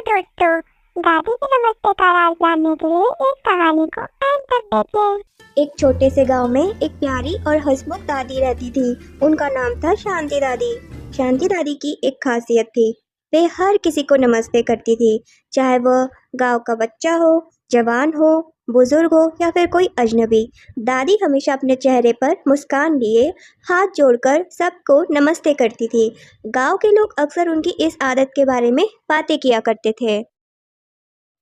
दोस्तों, दादी के नमस्ते का राज जानने के लिए इस कहानी को अंत तक देखें। एक छोटे से गांव में एक प्यारी और हंसमुख दादी रहती थी। उनका नाम था शांति दादी। शांति दादी की एक खासियत थी, वे हर किसी को नमस्ते करती थी, चाहे वह गांव का बच्चा हो, जवान हो, बुजुर्ग हो या फिर कोई अजनबी। दादी हमेशा अपने चेहरे पर मुस्कान लिए हाथ जोड़कर सबको नमस्ते करती थी। गांव के लोग अक्सर उनकी इस आदत के बारे में बातें किया करते थे।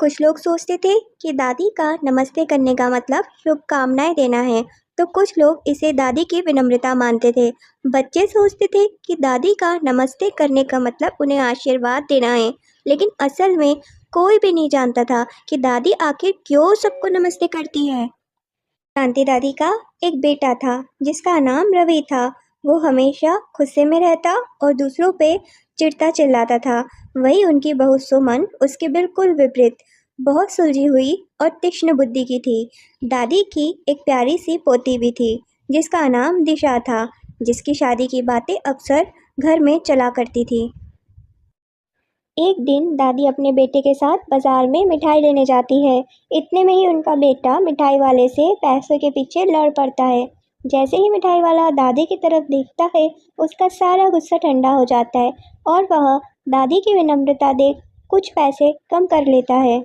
कुछ लोग सोचते थे कि दादी का नमस्ते करने का मतलब शुभकामनाएं देना है, तो कुछ लोग इसे दादी की विनम्रता मानते थे। बच्चे सोचते थे कि दादी का नमस्ते करने का मतलब उन्हें आशीर्वाद देना है, लेकिन असल में कोई भी नहीं जानता था कि दादी आखिर क्यों सबको नमस्ते करती है। शांति दादी का एक बेटा था जिसका नाम रवि था। वो हमेशा गुस्से में रहता और दूसरों पे चिढ़ता चिल्लाता था। वही उनकी बहू सुमन उसके बिल्कुल विपरीत, बहुत सुलझी हुई और तीक्ष्ण बुद्धि की थी। दादी की एक प्यारी सी पोती भी थी जिसका नाम दिशा था, जिसकी शादी की बातें अक्सर घर में चला करती थी। एक दिन दादी अपने बेटे के साथ बाजार में मिठाई लेने जाती है। इतने में ही उनका बेटा मिठाई वाले से पैसों के पीछे लड़ पड़ता है। जैसे ही मिठाई वाला दादी की तरफ देखता है, उसका सारा गुस्सा ठंडा हो जाता है और वह दादी की विनम्रता देख कुछ पैसे कम कर लेता है।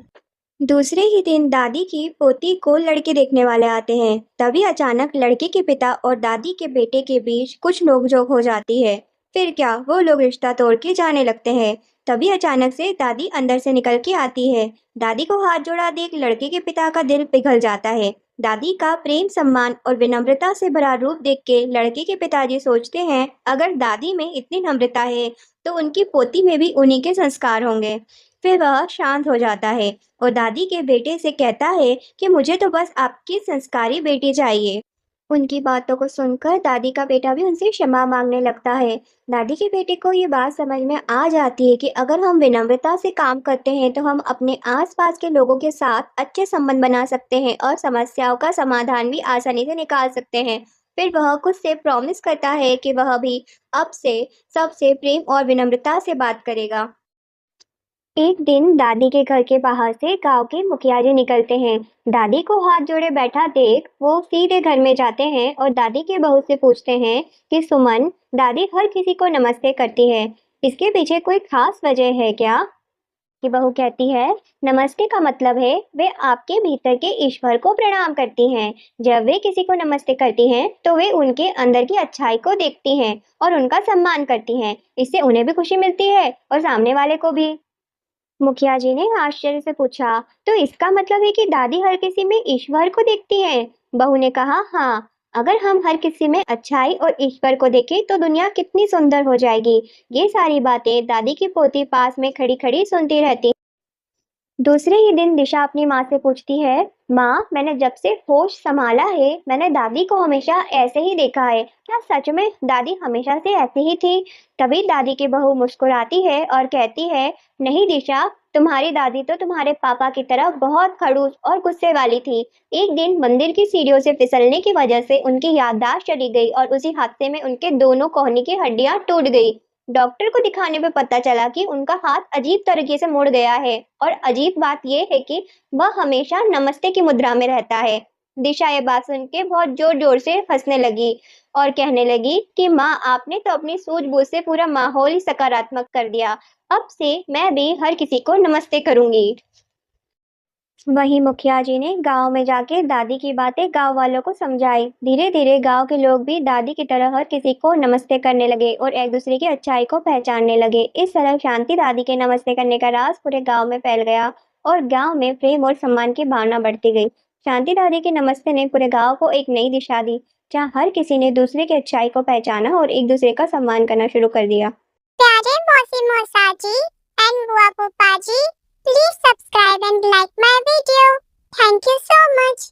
दूसरे ही दिन दादी की पोती को लड़के देखने वाले आते हैं। तभी अचानक लड़के के पिता और दादी के बेटे के बीच कुछ नोकझोंक हो जाती है। फिर क्या, वो लोग रिश्ता तोड़ के जाने लगते हैं। तभी अचानक से दादी अंदर से निकल के आती है। दादी को हाथ जोड़ा देख लड़के के पिता का दिल पिघल जाता है। दादी का प्रेम, सम्मान और विनम्रता से भरा रूप देख के लड़के के पिताजी सोचते हैं, अगर दादी में इतनी नम्रता है तो उनकी पोती में भी उन्हीं के संस्कार होंगे। फिर वह शांत हो जाता है और दादी के बेटे से कहता है कि मुझे तो बस आपकी संस्कारी बेटी चाहिए। उनकी बातों को सुनकर दादी का बेटा भी उनसे क्षमा मांगने लगता है। दादी के बेटे को ये बात समझ में आ जाती है कि अगर हम विनम्रता से काम करते हैं तो हम अपने आसपास के लोगों के साथ अच्छे संबंध बना सकते हैं और समस्याओं का समाधान भी आसानी से निकाल सकते हैं। फिर वह खुद से प्रॉमिस करता है कि वह भी अब से सबसे प्रेम और विनम्रता से बात करेगा। एक दिन दादी के घर के बाहर से गांव के मुखिया जी निकलते हैं। दादी को हाथ जोड़े बैठा देख वो सीधे घर में जाते हैं और दादी के बहू से पूछते हैं कि सुमन, दादी हर किसी को नमस्ते करती है, इसके पीछे कोई खास वजह है क्या? कि बहू कहती है, नमस्ते का मतलब है वे आपके भीतर के ईश्वर को प्रणाम करती हैं। जब वे किसी को नमस्ते करती हैं तो वे उनके अंदर की अच्छाई को देखती हैं और उनका सम्मान करती हैं। इससे उन्हें भी खुशी मिलती है और सामने वाले को भी। मुखिया जी ने आश्चर्य से पूछा, तो इसका मतलब है कि दादी हर किसी में ईश्वर को देखती है? बहू ने कहा, हाँ, अगर हम हर किसी में अच्छाई और ईश्वर को देखें तो दुनिया कितनी सुंदर हो जाएगी। ये सारी बातें दादी की पोती पास में खड़ी खड़ी सुनती रहती। दूसरे ही दिन दिशा अपनी माँ से पूछती है, माँ, मैंने जब से होश संभाला है मैंने दादी को हमेशा ऐसे ही देखा है, क्या सच में दादी हमेशा से ऐसी ही थी? तभी दादी की बहू मुस्कुराती है और कहती है, नहीं दिशा, तुम्हारी दादी तो तुम्हारे पापा की तरह बहुत खड़ूस और गुस्से वाली थी। एक दिन मंदिर की सीढ़ियों से फिसलने की वजह से उनकी याददाश्त चली गई और उसी हादसे में उनके दोनों कोहनी की हड्डियां टूट गई। डॉक्टर को दिखाने पे पता चला कि उनका हाथ अजीब तरीके से मुड़ गया है और अजीब बात यह है कि वह हमेशा नमस्ते की मुद्रा में रहता है। दिशा ये बात सुन के बहुत जोर जोर से हंसने लगी और कहने लगी कि माँ, आपने तो अपनी सूझबूझ से पूरा माहौल ही सकारात्मक कर दिया। अब से मैं भी हर किसी को नमस्ते करूंगी। वहीं मुखिया जी ने गांव में जाके दादी की बातें गांव वालों को समझाई। धीरे धीरे गांव के लोग भी दादी की तरह हर किसी को नमस्ते करने लगे और एक दूसरे की अच्छाई को पहचानने लगे। इस तरह शांति दादी के नमस्ते करने का राज पूरे गांव में फैल गया और गांव में प्रेम और सम्मान की भावना बढ़ती गई। शांति दादी के नमस्ते ने पूरे गांव को एक नई दिशा दी, जहाँ हर किसी ने दूसरे की अच्छाई को पहचाना और एक दूसरे का सम्मान करना शुरू कर दिया। प्यारे मौसी मौसाजी एंड बुआ फूफा जी, please subscribe and like my video. Thank you so much.